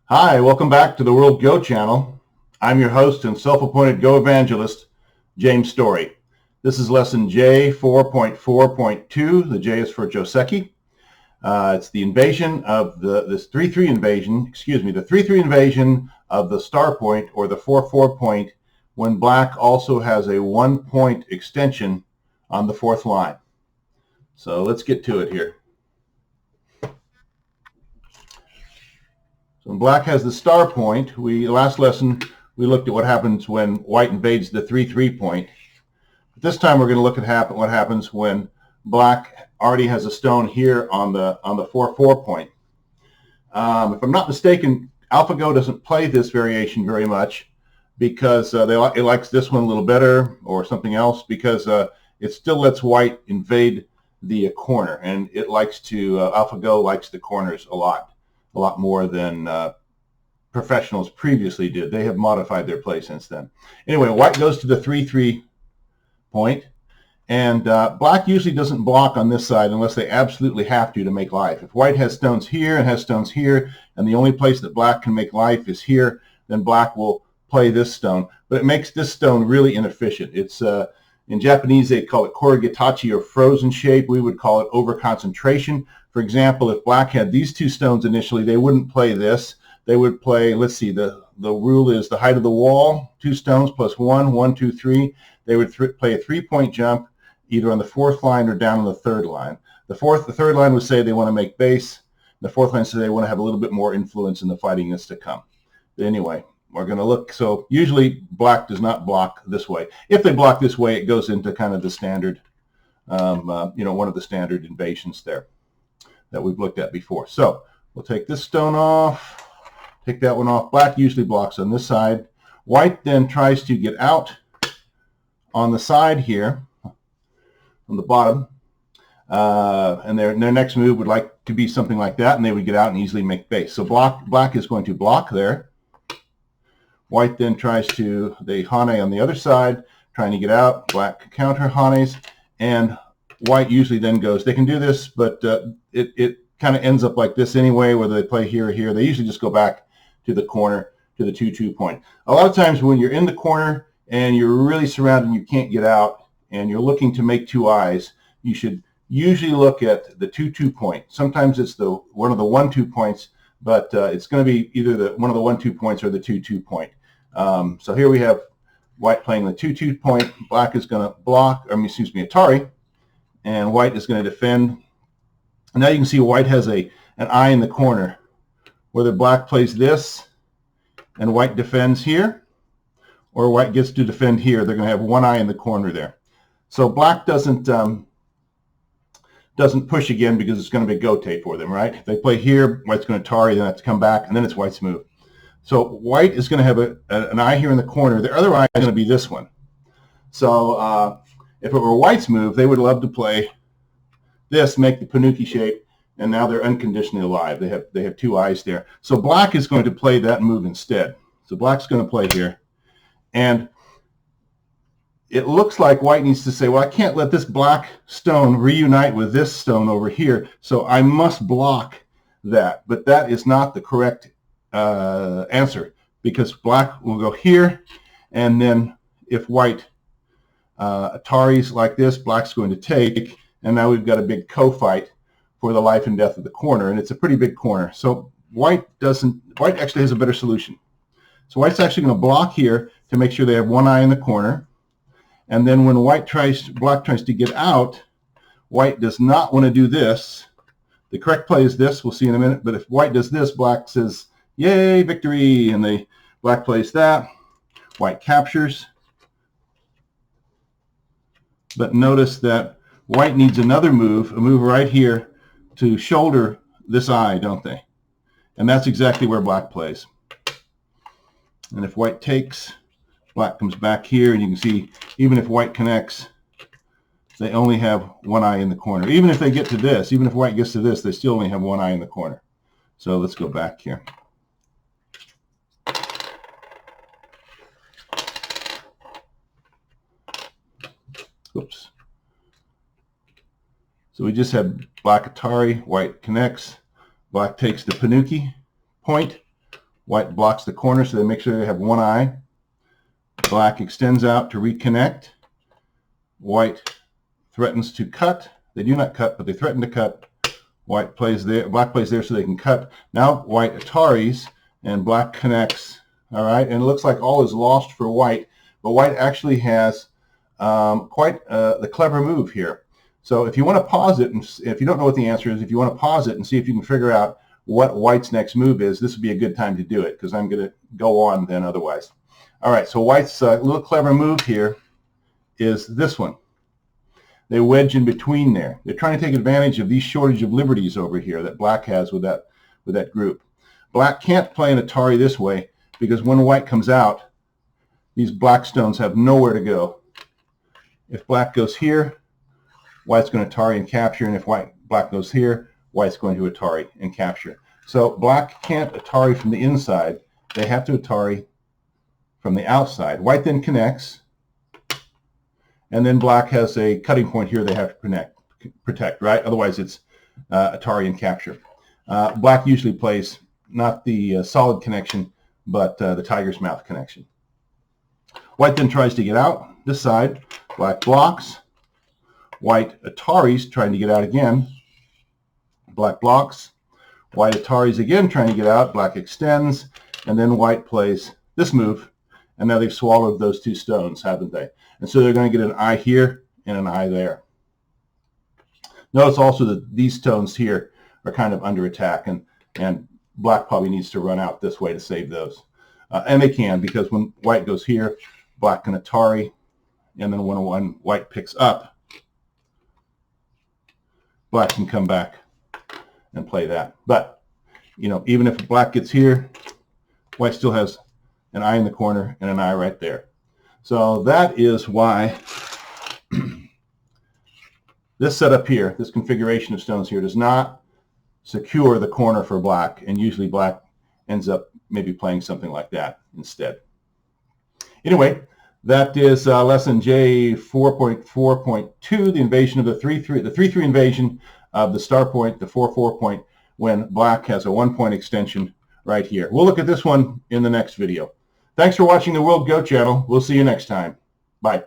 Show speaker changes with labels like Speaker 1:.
Speaker 1: Hi, welcome back to the World Go channel. I'm your host and self-appointed Go evangelist, James Story. This is lesson J 4.4.2. The J is for Joseki. It's the invasion of the 3-3 invasion, the 3-3 invasion of the star point or the 4-4 point when black also has a 1 point extension on the 4th line. So let's get to it here. So when black has the star point, last lesson we looked at what happens when white invades the 3-3 point. But this time we're going to look at what happens when black already has a stone here on the 4-4 point. If I'm not mistaken, AlphaGo doesn't play this variation very much because it likes this one a little better or something else because it still lets white invade the corner, and it likes to AlphaGo likes the corners a lot more than professionals previously did. They have modified their play since then. Anyway, white goes to the 3-3 point, and black usually doesn't block on this side unless they absolutely have to make life. If white has stones here and has stones here, and the only place that black can make life is here, then black will play this stone. But it makes this stone really inefficient. It's in Japanese, they call it korigatachi, or frozen shape. We would call it over-concentration. For example, if black had these two stones initially, they wouldn't play this. They would play, let's see, the rule is the height of the wall, 2 stones plus 1, 1, 2, 3. They would play a 3-point jump either on the 4th line or down on the 3rd line. The 3rd line would say they want to make base. The 4th line says they want to have a little bit more influence in the fighting that's to come. But anyway, we're going to look. So usually black does not block this way. If they block this way, it goes into kind of the standard, one of the standard invasions there that we've looked at before. So we'll take this stone off, take that one off. Black usually blocks on this side. White then tries to get out on the side here, on the bottom, and their next move would like to be something like that, and they would get out and easily make base. So black is going to block there. White then tries to, they hane on the other side, trying to get out. Black counter hanes, and white usually then goes. They can do this, but it kind of ends up like this anyway, whether they play here or here. They usually just go back to the corner, to the 2-2 point. A lot of times when you're in the corner and you're really surrounded and you can't get out and you're looking to make 2 eyes, you should usually look at the 2-2 point. Sometimes it's one of the 1-2 points, but it's going to be either one of the 1-2 points or the 2-2 point. So here we have white playing the 2-2 point. Black is going to block, Atari, and white is going to defend. And now you can see white has an eye in the corner. Whether black plays this and white defends here, or white gets to defend here, they're going to have one eye in the corner there. So black doesn't push again because it's going to be go tape for them, right? If they play here, white's going to Atari, then have to come back, and then it's white's move. So white is going to have an eye here in the corner. The other eye is going to be this one. So if it were white's move, they would love to play this, make the Panuki shape, and now they're unconditionally alive. They have 2 eyes there. So black is going to play that move instead. So black's going to play here. And it looks like white needs to say, well, I can't let this black stone reunite with this stone over here, so I must block that. But that is not the correct answer, because black will go here, and then if white Ataris like this, black's going to take, and now we've got a big co-fight for the life and death of the corner, and it's a pretty big corner. So white actually has a better solution. So white's actually going to block here to make sure they have one eye in the corner, and then when black tries to get out, white does not want to do this. The correct play is this, we'll see in a minute, but if white does this, black says, yay, victory, and black plays that. White captures. But notice that white needs another move, a move right here to shoulder this eye, don't they? And that's exactly where black plays. And if white takes, black comes back here, and you can see even if white connects, they only have one eye in the corner. Even if they get to this, even if white gets to this, they still only have one eye in the corner. So let's go back here. Oops. So we just have black Atari, white connects, black takes the Panuki point, White blocks the corner, so they make sure they have one eye. Black extends out to reconnect. White threatens to cut. They do not cut, but they threaten to cut. White plays there, black plays there so they can cut. Now white Ataris, and black connects. All right, and it looks like all is lost for white, but white actually has quite the clever move here. So if you want to pause it, and if you don't know what the answer is, if you want to pause it and see if you can figure out what white's next move is, this would be a good time to do it, because I'm going to go on then otherwise. All right, so white's little clever move here is this one. They wedge in between there. They're trying to take advantage of these shortage of liberties over here that black has with that group. Black can't play an Atari this way, because when white comes out, these black stones have nowhere to go. If black goes here, white's going to Atari and capture, and if black goes here, white's going to Atari and capture. So black can't Atari from the inside. They have to Atari from the outside. White then connects, and then black has a cutting point here they have to protect, right? Otherwise it's Atari and capture. Black usually plays not the solid connection, but the tiger's mouth connection. White then tries to get out this side. Black blocks. White Ataris trying to get out again. Black blocks. White Ataris again trying to get out. Black extends, and then white plays this move, and now they've swallowed those two stones, haven't they? And so they're going to get an eye here and an eye there. Notice also that these stones here are kind of under attack, and black probably needs to run out this way to save those. And they can, because when white goes here, black can Atari, and then when white picks up, black can come back and play that. But, you know, even if black gets here, white still has an eye in the corner and an eye right there. So that is why this setup here, this configuration of stones here, does not secure the corner for black, and usually black ends up maybe playing something like that instead. Anyway, that is lesson J 4.4.2, the invasion of the 3-3 invasion of the star point, the 4-4 point, when black has a 1-point extension right here. We'll look at this one in the next video. Thanks for watching the World Go channel. We'll see you next time. Bye.